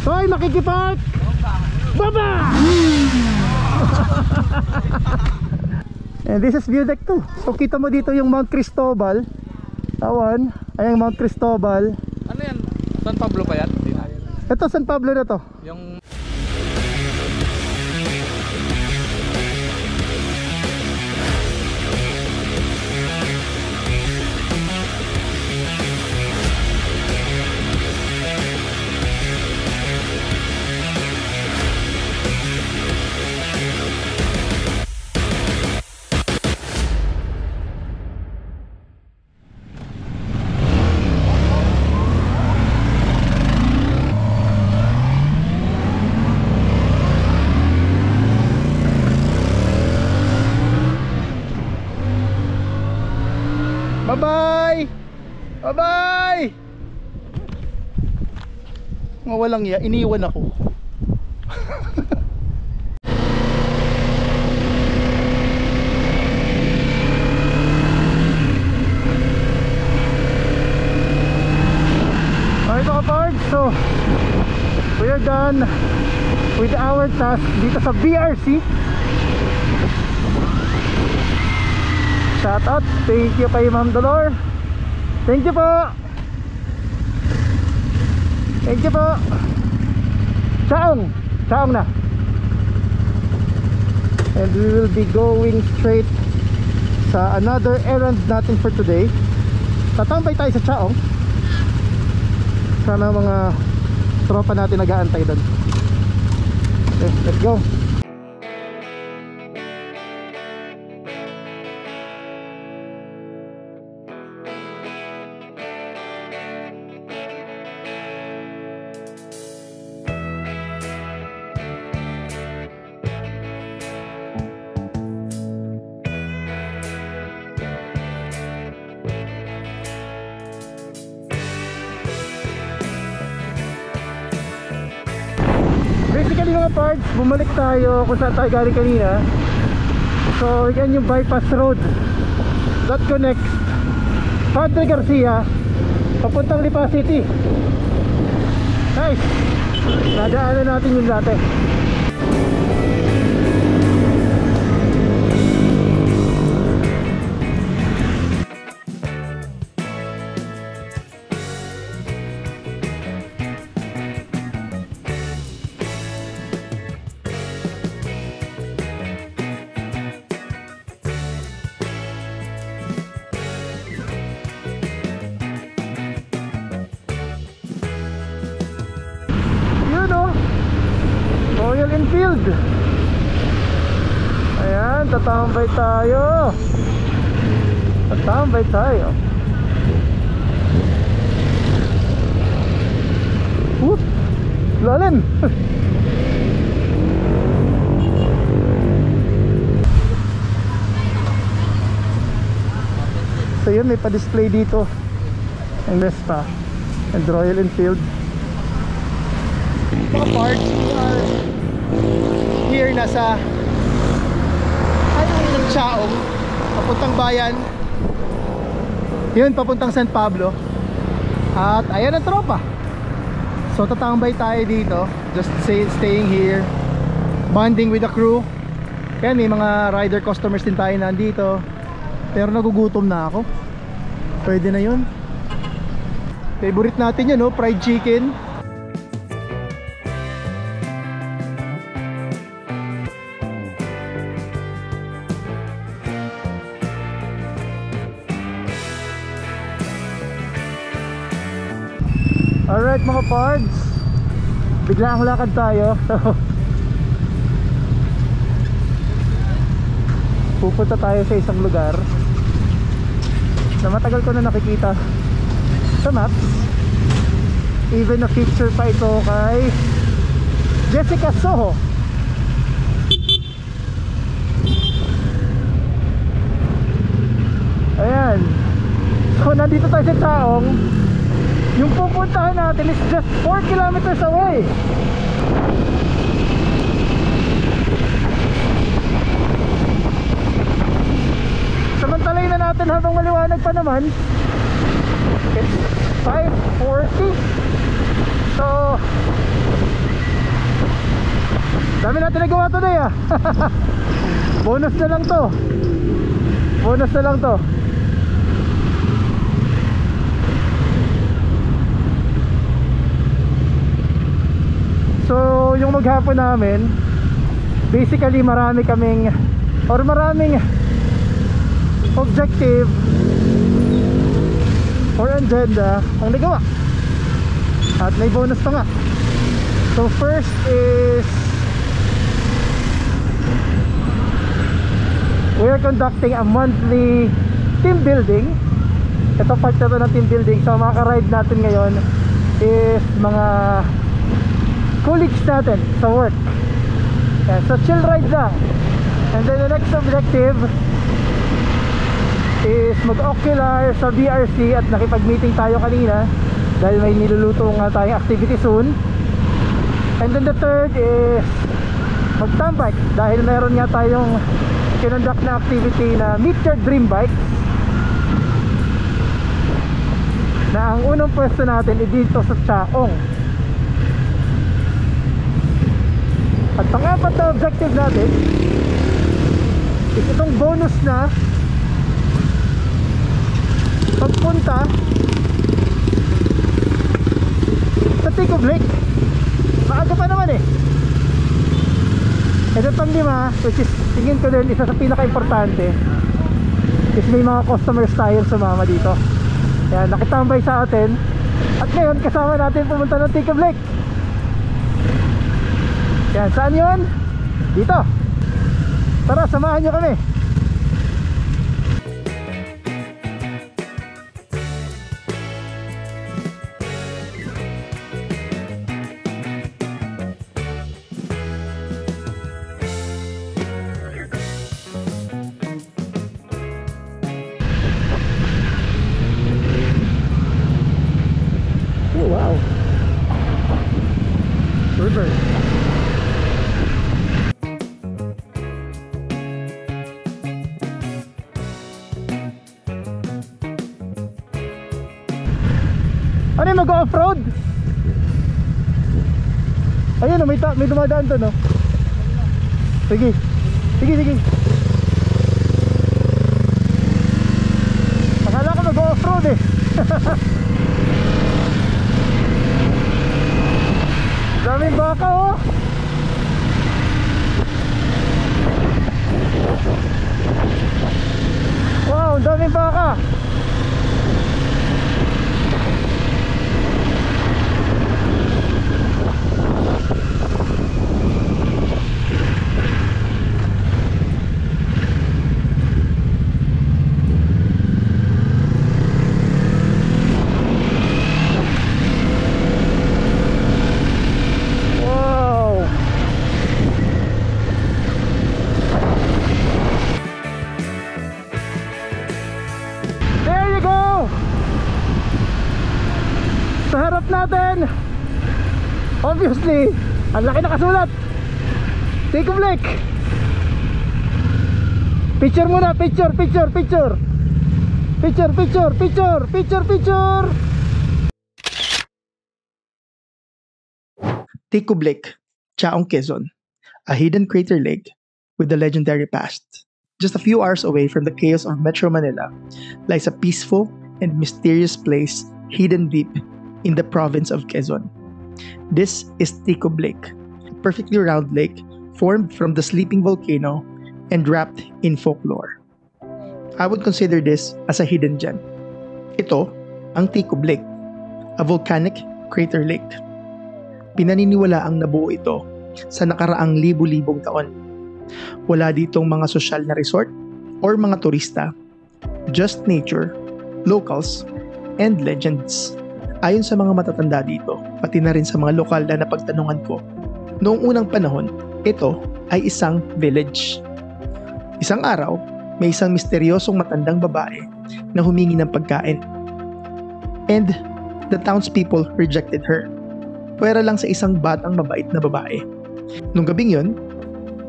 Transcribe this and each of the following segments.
Hoy, makikipark! Baba! And this is view deck 2. So kita mo dito yung Mount Cristobal. Tawan, ayan Mount Cristobal. Ano yan? San Pablo pa yan? Ito San Pablo na to. Yung... Bye-bye! Bye-bye! Mga walang iya, iniwan ako. Okay mga pards, so we are done with our task dito sa BRC. Shout out, thank you kay Ma'am Dolor. Thank you po. Thank you po. Chaong, chaong na. And we will be going straight sa another errand natin for today. Tatambay tayo sa Chaong. Sana mga tropa natin nag-aantay doon. Okay, let's go. Basically mga parts, bumalik tayo kung saan tayo galing kanina. So yan yung bypass road that connects Padre Garcia papuntang Lipa City. Nice! Nadaanan natin yung dati. Royal Enfield. Ayan, tatambay tayo. Tatambay tayo. Whoop! Lalim! So yun, may pa-display dito ang Vespa and Royal Enfield. Mga parts, we are here nasa highway ng Chaong papuntang bayan yun, papuntang San Pablo. At ayan ang tropa. So tatambay tayo dito, just staying here, bonding with the crew. Yan, may mga rider customers din tayo nandito. Pero nagugutom na ako. Pwede na yun. Favorite natin yun, no? Fried chicken. Alright mga pards, bigla ang lakad tayo. Pupunta tayo sa isang lugar na matagal ko na nakikita sa maps. Even na picture pa ito kay Jessica Soho. Ayan. So nandito tayo sa Chaong. Yung pupuntahan natin is just 4 kilometers away. Samantalay na natin habang maliwanag pa naman. It's 5:40. So Dami natin nagawa today ah. Bonus na lang to. Bonus na lang to. So yung maghapon namin, basically maraming objective or agenda ang nagawa. At may bonus pa nga. So first is we are conducting a monthly team building. Ito part na to ng team building. So mga ka-ride natin ngayon is mga colleagues natin sa work. Yeah, so chill ride lang. And then the next objective is mag-ocular sa BRC at nakipag-meeting tayo kanina dahil may niluluto nga tayong activity soon. And then the third is mag-tambike dahil meron nga tayong kinonduct na activity na Meet Your Dream Bike, na ang unang pwesto natin ay dito sa Chaong. At pang-apat na objective natin is itong bonus na pagpunta sa Ticob Lake. Maaga pa naman eh. Ito pang-lima, which is tingin ko din isa sa pinaka-importante, is may mga customers tayo sumama dito. Yan, nakitambay sa atin. At ngayon kasama natin pumunta ng Ticob Lake. Yan, saan yun? Dito. Tara, samahan nyo kami. Oh, wow. River. Ano yung mag-off-road? Ayun o, may dumadaan to no? Sige. Sige. Akala ko mag-off-road eh. Daming baka oh. Wow, daming baka. Sa harap natin, obviously, ang laki nakasulat, Ticob Lake. Picture muna, picture. Ticob Lake, Chaong, Quezon, a hidden crater lake with a legendary past. Just a few hours away from the chaos of Metro Manila lies a peaceful and mysterious place hidden deep in the province of Quezon. This is Ticob Lake, a perfectly round lake formed from the sleeping volcano and wrapped in folklore. I would consider this as a hidden gem. Ito ang Ticob Lake, a volcanic crater lake. Pinaniniwala ang nabuo ito sa nakaraang libu-libong taon. Wala ditong mga sosyal na resort or mga turista, just nature, locals, and legends. Ayon sa mga matatanda dito, pati na rin sa mga lokal na napagtanungan ko, noong unang panahon, ito ay isang village. Isang araw, may isang misteryosong matandang babae na humingi ng pagkain. And the townspeople rejected her. Pwera lang sa isang batang mabait na babae. Nung gabing yun,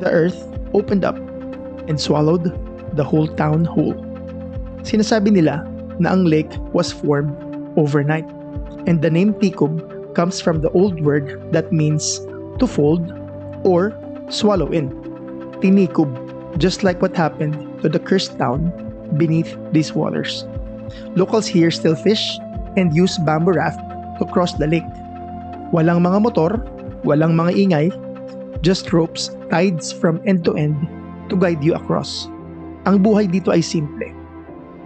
the earth opened up and swallowed the whole town whole. Sinasabi nila na ang lake was formed overnight. And the name Ticob comes from the old word that means to fold or swallow in. Tinikub, just like what happened to the cursed town beneath these waters. Locals here still fish and use bamboo raft to cross the lake. Walang mga motor, walang mga ingay, just ropes tied from end to end to guide you across. Ang buhay dito ay simple,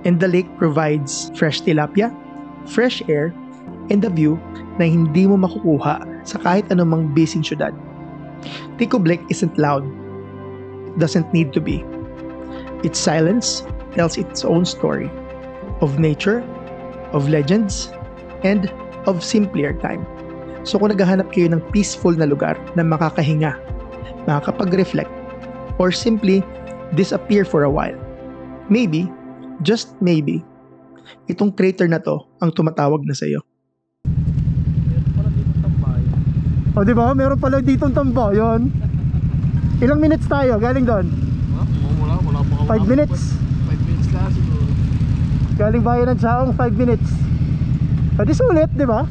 and the lake provides fresh tilapia, fresh air, and a view na hindi mo makukuha sa kahit anumang busy syudad. Tikub Lake isn't loud. It doesn't need to be. Its silence tells its own story of nature, of legends, and of simpler time. So kung naghahanap kayo ng peaceful na lugar na makakahinga, makakapag-reflect, or simply disappear for a while, maybe, just maybe, itong crater na to ang tumatawag na sa'yo. O diba? Meron pala ditong tambayan. Ilang minutes tayo galing doon? Wala pa 5 minutes. 5 minutes lang siguro. Galing bayan ng Chaong 5 minutes. Pwede sulit, di ba?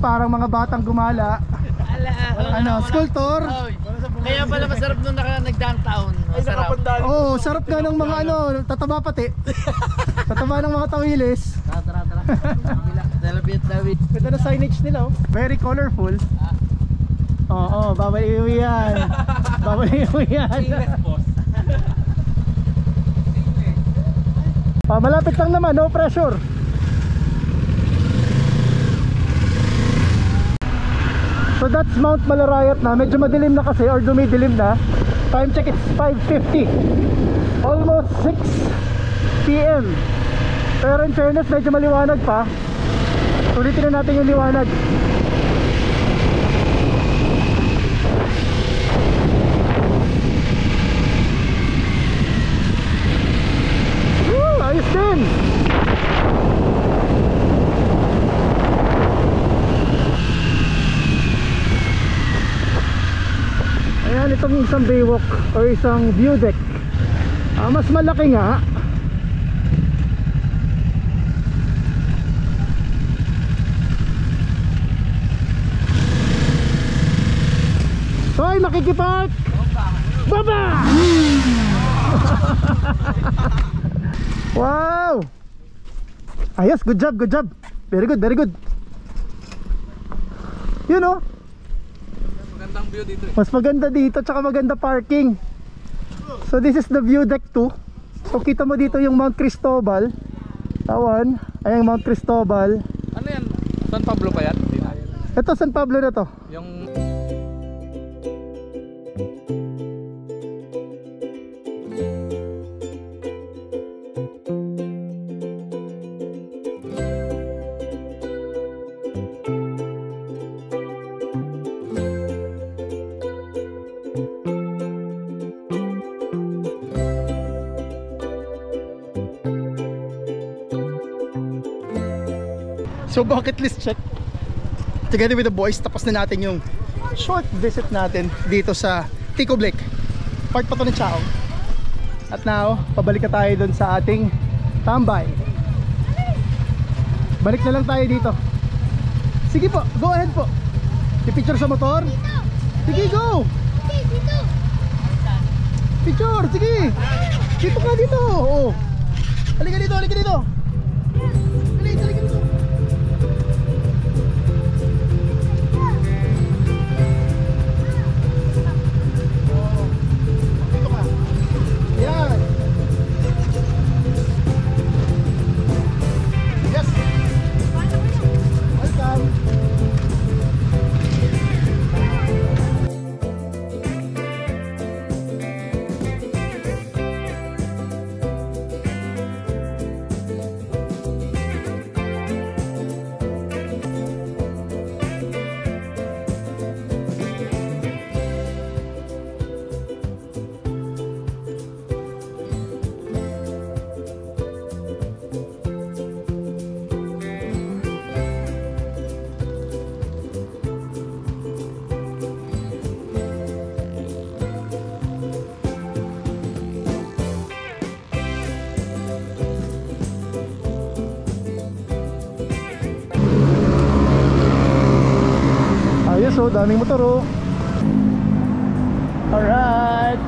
Parang mga batang gumala. Ano, sculptor? Kaya pala masarap nung nag-downtown. Masarap. Oo, sarap nga ng mga ano, tataba pati. Tataba ng mga tawilis. Tara. David. Ganda na signage nila, oh. Very colorful. Oo, bawal iuwi yan. Bawal iuwi yan. Malapit lang naman, no pressure. So that's Mount Malarayat na. Medyo madilim na kasi, or dumidilim na. Time check, it's 5:50. Almost 6 PM. Pero in fairness, medyo maliwanag pa. Ulitin na natin yung liwanag. Woo! Ayos din! Ayan, itong isang baywalk or isang view deck. Mas malaki nga. Hoy, makikipark! Baba! Wow! Ayos, good job, good job. Very good, very good. You know, Magandang view dito. mas maganda dito, tsaka maganda parking. So this is the view deck 2. So kita mo dito yung Mount Cristobal. Tawan, ayang Mount Cristobal. Ano yan? San Pablo pa yan? Ito, San Pablo na to. Yung... So bucket list check together with the boys. Tapos na natin yung short visit natin dito sa Tikub Lake. Part pa to ng Chaong. At now, pabalik na tayo dun sa ating tambay. Balik na lang tayo dito. Sige po, go ahead po. I-picture sa motor. Sige, go. Picture, sige. Dito ka dito. Oh. Halika dito, halika dito. Halika dito. Yan. Yes. Welcome. So daming motor oh. Alright.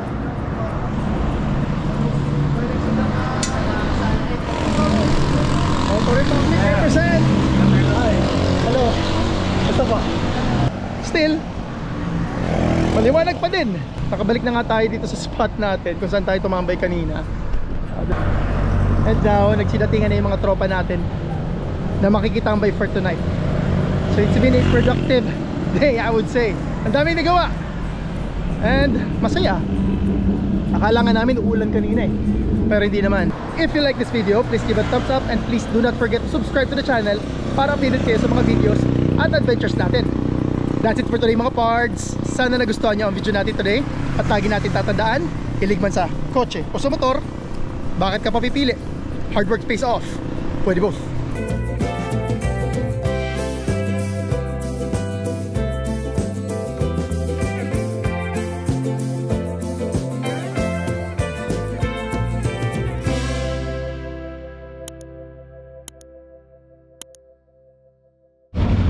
Motor Republic 8%. Hi. Hello. Ito po. Still maliwanag pa din. Nakabalik na nga tayo dito sa spot natin kung saan tayo tumambay kanina. And now, nagsidatingan na yung mga tropa natin na makikitambay for tonight. So it's been a productive day, I would say. Ang daming nagawa and masaya. Akala nga namin uulan kanina eh, pero hindi naman. If you like this video, please give a thumbs up and please do not forget to subscribe to the channel para updated kayo sa mga videos at adventures natin. That's it for today mga pards. Sana nagustuhan nyo ang video natin today. At lagi natin tatandaan, hilig man sa kotse o sa motor, bakit ka pa pipili? Hard work pays off. Pwede both.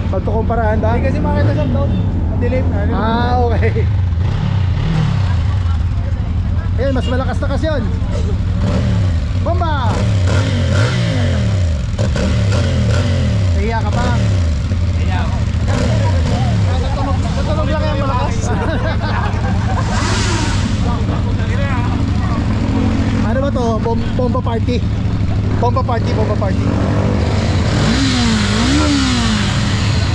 Pagkukumparahan ba? Hindi kasi makita sa doon. Madilim. Ah, okay. Ayun, mas malakas na kasi yun. Bomba! Nahiya ka pa? Kaya ako. Natunog lang yung malakas. Ano ba to? Bomba party? Bomba party, bomba party.